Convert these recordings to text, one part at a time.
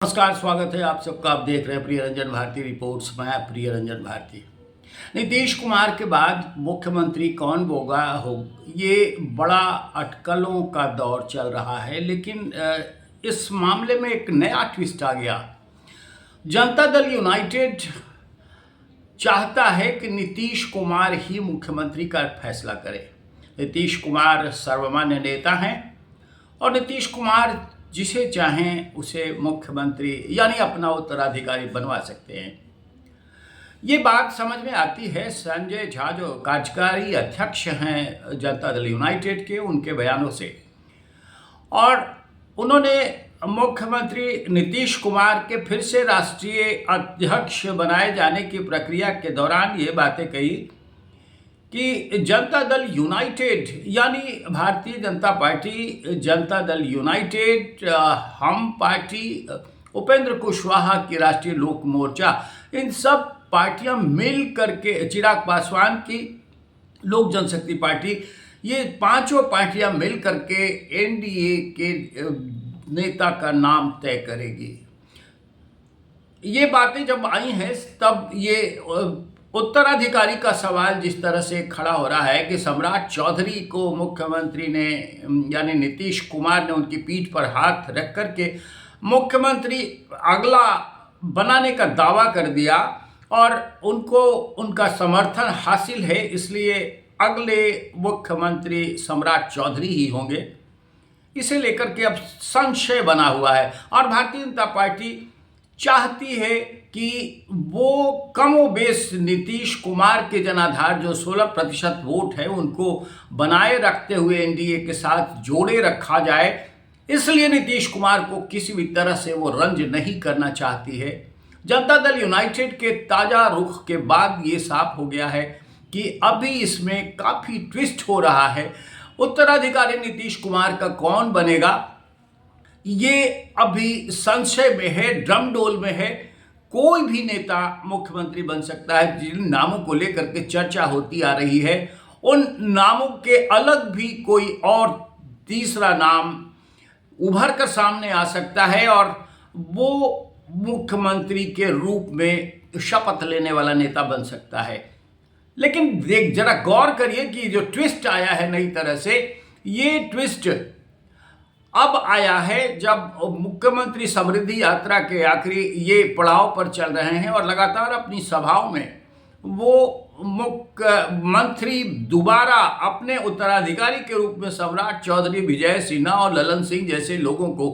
नमस्कार, स्वागत है आप सबका। आप देख रहे हैं प्रिय रंजन भारती रिपोर्ट्स। मैं प्रिय रंजन भारती। नीतीश कुमार के बाद मुख्यमंत्री कौन हो, ये बड़ा अटकलों का दौर चल रहा है। लेकिन इस मामले में एक नया ट्विस्ट आ गया। जनता दल यूनाइटेड चाहता है कि नीतीश कुमार ही मुख्यमंत्री का फैसला करे। नीतीश कुमार सर्वमान्य नेता हैं और नीतीश कुमार जिसे चाहें उसे मुख्यमंत्री यानी अपना उत्तराधिकारी बनवा सकते हैं। ये बात समझ में आती है संजय झा, जो कार्यकारी अध्यक्ष हैं जनता दल यूनाइटेड के, उनके बयानों से। और उन्होंने मुख्यमंत्री नीतीश कुमार के फिर से राष्ट्रीय अध्यक्ष बनाए जाने की प्रक्रिया के दौरान ये बातें कही कि जनता दल यूनाइटेड यानी भारतीय जनता पार्टी, जनता दल यूनाइटेड, हम पार्टी, उपेंद्र कुशवाहा की राष्ट्रीय लोक मोर्चा, इन सब पार्टियां मिल करके, चिराग पासवान की लोक जनशक्ति पार्टी, ये पांचों पार्टियां मिल करके एनडीए के नेता का नाम तय करेगी। ये बातें जब आई हैं तब ये उत्तराधिकारी का सवाल जिस तरह से खड़ा हो रहा है कि सम्राट चौधरी को मुख्यमंत्री ने यानी नीतीश कुमार ने उनकी पीठ पर हाथ रख करके मुख्यमंत्री अगला बनाने का दावा कर दिया और उनको उनका समर्थन हासिल है, इसलिए अगले मुख्यमंत्री सम्राट चौधरी ही होंगे। इसे लेकर के अब संशय बना हुआ है और भारतीय जनता पार्टी चाहती है कि वो कमोबेश नीतीश कुमार के जनाधार जो 16% वोट है उनको बनाए रखते हुए एनडीए के साथ जोड़े रखा जाए। इसलिए नीतीश कुमार को किसी भी तरह से वो रंज नहीं करना चाहती है। जनता दल यूनाइटेड के ताज़ा रुख के बाद ये साफ हो गया है कि अभी इसमें काफ़ी ट्विस्ट हो रहा है। उत्तराधिकारी नीतीश कुमार का कौन बनेगा ये अभी संशय में है, ड्रमडोल में है। कोई भी नेता मुख्यमंत्री बन सकता है। जिन नामों को लेकर के चर्चा होती आ रही है उन नामों के अलग भी कोई और तीसरा नाम उभर कर सामने आ सकता है और वो मुख्यमंत्री के रूप में शपथ लेने वाला नेता बन सकता है। लेकिन देख जरा गौर करिए कि जो ट्विस्ट आया है नई तरह से, ये ट्विस्ट अब आया है जब मुख्यमंत्री समृद्धि यात्रा के आखिरी ये पड़ाव पर चल रहे हैं और लगातार अपनी सभाओं में वो मुख्यमंत्री दोबारा अपने उत्तराधिकारी के रूप में सम्राट चौधरी, विजय सिन्हा और ललन सिंह जैसे लोगों को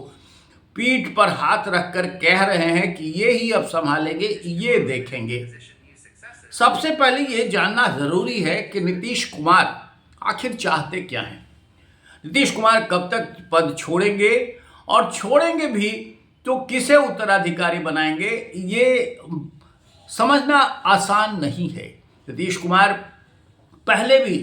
पीठ पर हाथ रखकर कह रहे हैं कि ये ही अब संभालेंगे, ये देखेंगे। सबसे पहले ये जानना जरूरी है कि नीतीश कुमार आखिर चाहते क्या हैं। नीतीश कुमार कब तक पद छोड़ेंगे और छोड़ेंगे भी तो किसे उत्तराधिकारी बनाएंगे, ये समझना आसान नहीं है। नीतीश कुमार पहले भी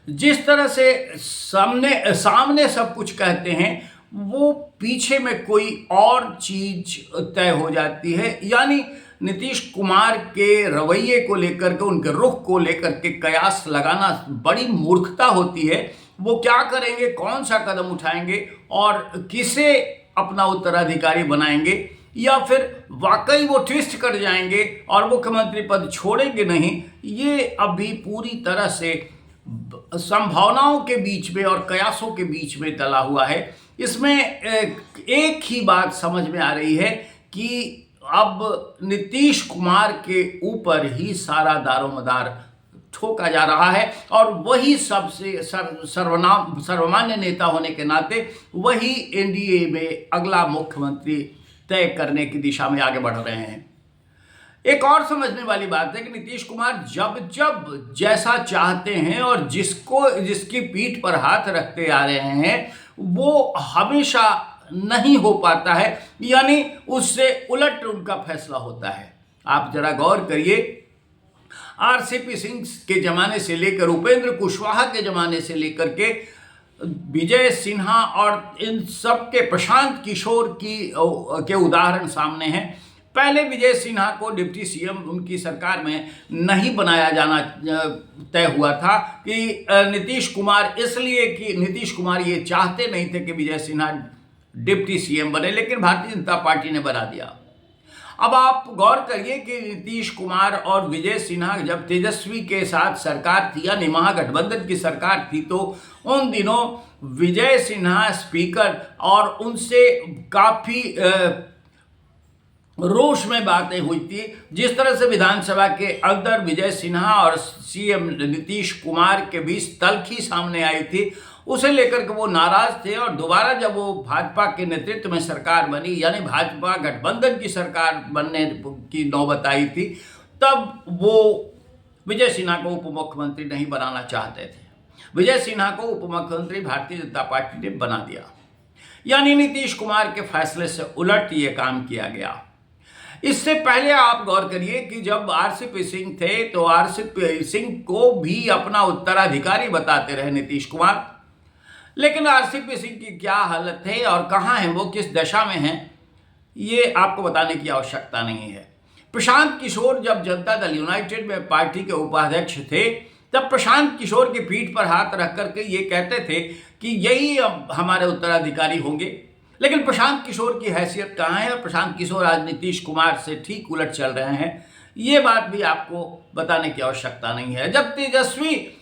जिस तरह से सामने सब कुछ कहते हैं वो पीछे में कोई और चीज तय हो जाती है। यानी नीतीश कुमार के रवैये को लेकर के, उनके रुख को लेकर के कयास लगाना बड़ी मूर्खता होती है। वो क्या करेंगे, कौन सा कदम उठाएंगे और किसे अपना उत्तराधिकारी बनाएंगे, या फिर वाकई वो ट्विस्ट कर जाएंगे और मुख्यमंत्री पद छोड़ेंगे नहीं, ये अभी पूरी तरह से संभावनाओं के बीच में और कयासों के बीच में तला हुआ है। इसमें एक ही बात समझ में आ रही है कि अब नीतीश कुमार के ऊपर ही सारा दारोमदार ठोका जा रहा है और वही सबसे सर्वमान्य नेता होने के नाते वही एनडीए में अगला मुख्यमंत्री तय करने की दिशा में आगे बढ़ रहे हैं। एक और समझने वाली बात है कि नीतीश कुमार जब जब जैसा चाहते हैं और जिसकी पीठ पर हाथ रखते आ रहे हैं वो हमेशा नहीं हो पाता है, यानी उससे उलट उनका फैसला होता है। आप जरा गौर करिए, आरसीपी सिंह के जमाने से लेकर उपेंद्र कुशवाहा के जमाने से लेकर के विजय सिन्हा और इन सब के प्रशांत किशोर के उदाहरण सामने हैं। पहले विजय सिन्हा को डिप्टी सीएम उनकी सरकार में नहीं बनाया जाना तय हुआ था कि नीतीश कुमार, इसलिए कि नीतीश कुमार ये चाहते नहीं थे कि विजय सिन्हा डिप्टी सीएम बने, लेकिन भारतीय जनता पार्टी ने बना दिया। अब आप गौर करिए कि नीतीश कुमार और विजय सिन्हा जब तेजस्वी के साथ सरकार थी, यानी महागठबंधन की सरकार थी, तो उन दिनों विजय सिन्हा स्पीकर और उनसे काफी रोष में बातें हुई थी। जिस तरह से विधानसभा के अंदर विजय सिन्हा और सीएम नीतीश कुमार के बीच तल्खी सामने आई थी, उसे लेकर के वो नाराज थे। और दोबारा जब वो भाजपा के नेतृत्व में सरकार बनी, यानी भाजपा गठबंधन की सरकार बनने की नौबत आई थी, तब वो विजय सिन्हा को उप मुख्यमंत्री नहीं बनाना चाहते थे। विजय सिन्हा को उप मुख्यमंत्री भारतीय जनता पार्टी ने बना दिया, यानी नीतीश कुमार के फैसले से उलट ये काम किया गया। इससे पहले आप गौर करिए कि जब आरसीपी सिंह थे, तो आरसीपी सिंह को भी अपना उत्तराधिकारी बताते रहे नीतीश कुमार। लेकिन आरसीपी सिंह की क्या हालत है और कहाँ हैं वो, किस दशा में हैं, ये आपको बताने की आवश्यकता नहीं है। प्रशांत किशोर जब जनता दल यूनाइटेड में पार्टी के उपाध्यक्ष थे, तब प्रशांत किशोर की पीठ पर हाथ रख करके ये कहते थे कि यही अब हमारे उत्तराधिकारी होंगे। लेकिन प्रशांत किशोर की हैसियत कहाँ है, और प्रशांत किशोर आज नीतीश कुमार से ठीक उलट चल रहे हैं, ये बात भी आपको बताने की आवश्यकता नहीं है। जब तेजस्वी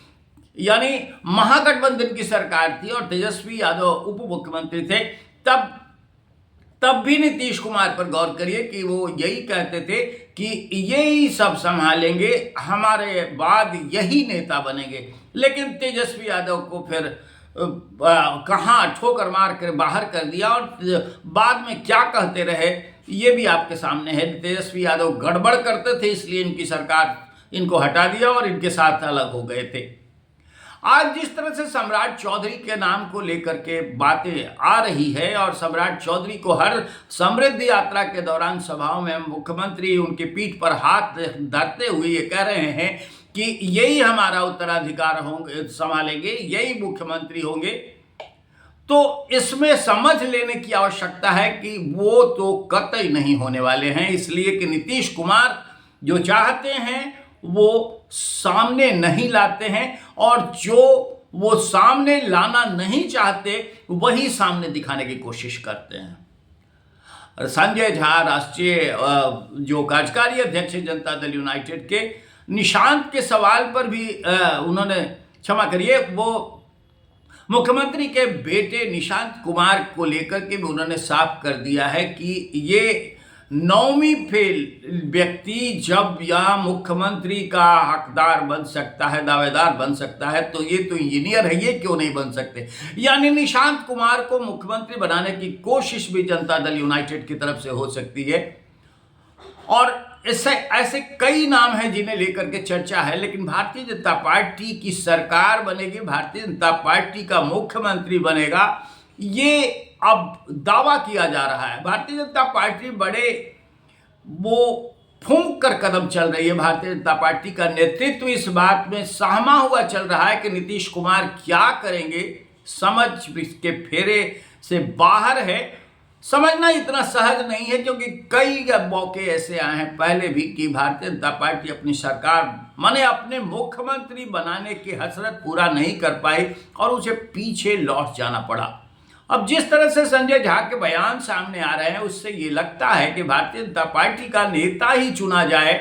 यानी महागठबंधन की सरकार थी और तेजस्वी यादव उप मुख्यमंत्री थे, तब भी नीतीश कुमार पर गौर करिए कि वो यही कहते थे कि यही सब संभालेंगे, हमारे बाद यही नेता बनेंगे। लेकिन तेजस्वी यादव को फिर कहाँ ठोकर मार कर बाहर कर दिया, और बाद में क्या कहते रहे ये भी आपके सामने है। तेजस्वी यादव गड़बड़ करते थे, इसलिए इनकी सरकार इनको हटा दिया और इनके साथ अलग हो गए थे। आज जिस तरह से सम्राट चौधरी के नाम को लेकर के बातें आ रही है, और सम्राट चौधरी को हर समृद्धि यात्रा के दौरान सभाओं में मुख्यमंत्री उनकी पीठ पर हाथ धरते हुए ये कह रहे हैं कि यही हमारा उत्तराधिकार होंगे, संभालेंगे, यही मुख्यमंत्री होंगे, तो इसमें समझ लेने की आवश्यकता है कि वो तो कतई नहीं होने वाले हैं। इसलिए कि नीतीश कुमार जो चाहते हैं वो सामने नहीं लाते हैं, और जो वो सामने लाना नहीं चाहते वही सामने दिखाने की कोशिश करते हैं। संजय झा राष्ट्रीय जो कार्यकारी अध्यक्ष जनता दल यूनाइटेड के, निशांत के सवाल पर भी उन्होंने, क्षमा करिए, वो मुख्यमंत्री के बेटे निशांत कुमार को लेकर के भी उन्होंने साफ कर दिया है कि ये 9वीं फेल व्यक्ति जब यह मुख्यमंत्री का हकदार बन सकता है, दावेदार बन सकता है, तो ये तो इंजीनियर है, ये क्यों नहीं बन सकते। यानी निशांत कुमार को मुख्यमंत्री बनाने की कोशिश भी जनता दल यूनाइटेड की तरफ से हो सकती है। और इससे ऐसे कई नाम हैं जिन्हें लेकर के चर्चा है, लेकिन भारतीय जनता पार्टी की सरकार बनेगी, भारतीय जनता पार्टी का मुख्यमंत्री बनेगा, ये अब दावा किया जा रहा है। भारतीय जनता पार्टी बड़े वो फूंक कर कदम चल रही है। भारतीय जनता पार्टी का नेतृत्व इस बात में सहमा हुआ चल रहा है कि नीतीश कुमार क्या करेंगे, समझ के फेरे से बाहर है। समझना इतना सहज नहीं है, क्योंकि कई मौके ऐसे आए हैं पहले भी कि भारतीय जनता पार्टी अपनी सरकार माने अपने मुख्यमंत्री बनाने की हसरत पूरा नहीं कर पाई और उसे पीछे लौट जाना पड़ा। अब जिस तरह से संजय झा के बयान सामने आ रहे हैं, उससे ये लगता है कि भारतीय जनता पार्टी का नेता ही चुना जाए,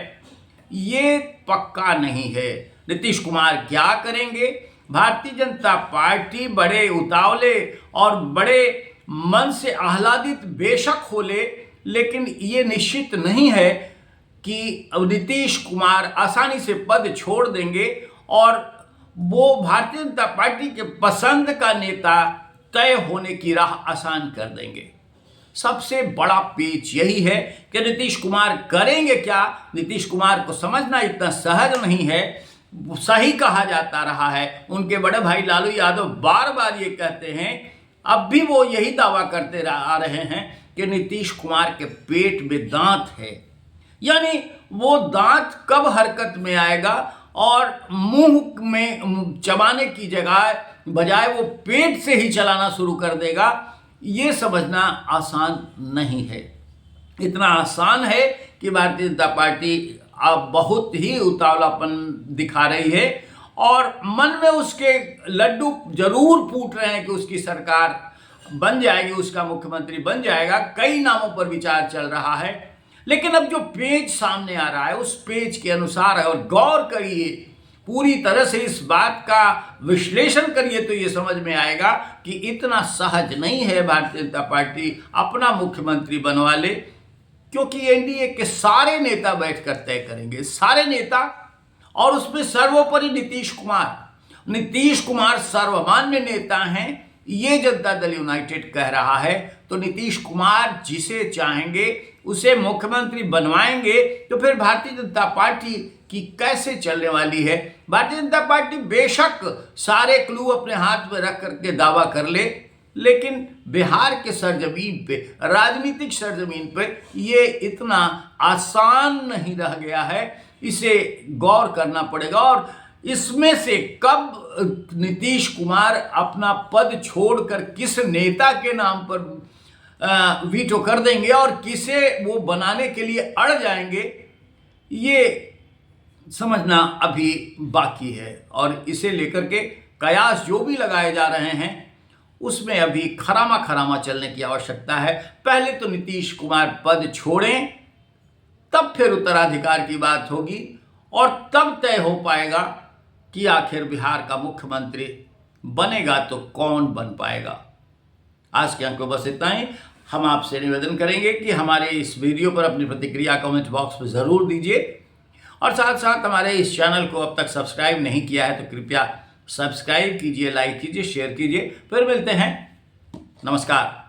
ये पक्का नहीं है। नीतीश कुमार क्या करेंगे? भारतीय जनता पार्टी बड़े उतावले और बड़े मन से आह्लादित बेशक हो ले, लेकिन ये निश्चित नहीं है कि नीतीश कुमार आसानी से पद छोड़ देंगे और वो भारतीय जनता पार्टी के पसंद का नेता तय होने की राह आसान कर देंगे। सबसे बड़ा पेच यही है कि नीतीश कुमार करेंगे क्या। नीतीश कुमार को समझना इतना सहज नहीं है। सही कहा जाता रहा है, उनके बड़े भाई लालू यादव बार बार ये कहते हैं, अब भी वो यही दावा करते आ रहे हैं कि नीतीश कुमार के पेट में दांत है। यानी वो दांत कब हरकत में आएगा और मुंह में चबाने की बजाय वो पेट से ही चलाना शुरू कर देगा, ये समझना आसान नहीं है। इतना आसान है कि भारतीय जनता पार्टी अब बहुत ही उतावलापन दिखा रही है और मन में उसके लड्डू जरूर फूट रहे हैं कि उसकी सरकार बन जाएगी, उसका मुख्यमंत्री बन जाएगा। कई नामों पर विचार चल रहा है, लेकिन अब जो पेज सामने आ रहा है उस पेज के अनुसार है। और गौर करिए, पूरी तरह से इस बात का विश्लेषण करिए तो ये समझ में आएगा कि इतना सहज नहीं है भारतीय जनता पार्टी अपना मुख्यमंत्री बनवा ले, क्योंकि एनडीए के सारे नेता बैठकर तय करेंगे, सारे नेता, और उसमें सर्वोपरि नीतीश कुमार सर्वमान्य नेता हैं। ये जनता दल यूनाइटेड कह रहा है, तो नीतीश कुमार जिसे चाहेंगे उसे मुख्यमंत्री बनवाएंगे। तो फिर भारतीय जनता पार्टी की कैसे चलने वाली है? भारतीय जनता पार्टी बेशक सारे क्लू अपने हाथ में रख करके दावा कर ले, लेकिन बिहार के सरजमीन पे, राजनीतिक सरजमीन पे ये इतना आसान नहीं रह गया है। इसे गौर करना पड़ेगा, और इसमें से कब नीतीश कुमार अपना पद छोड़कर किस नेता के नाम पर वीटो कर देंगे और किसे वो बनाने के लिए अड़ जाएंगे, ये समझना अभी बाकी है। और इसे लेकर के कयास जो भी लगाए जा रहे हैं उसमें अभी खरामा चलने की आवश्यकता है। पहले तो नीतीश कुमार पद छोड़ें, तब फिर उत्तराधिकार की बात होगी, और तब तय हो पाएगा कि आखिर बिहार का मुख्यमंत्री बनेगा तो कौन बन पाएगा। आज के अंक में बस इतना ही। हम आपसे निवेदन करेंगे कि हमारे इस वीडियो पर अपनी प्रतिक्रिया कमेंट बॉक्स में ज़रूर दीजिए, और साथ साथ हमारे इस चैनल को अब तक सब्सक्राइब नहीं किया है तो कृपया सब्सक्राइब कीजिए, लाइक कीजिए, शेयर कीजिए। फिर मिलते हैं। नमस्कार।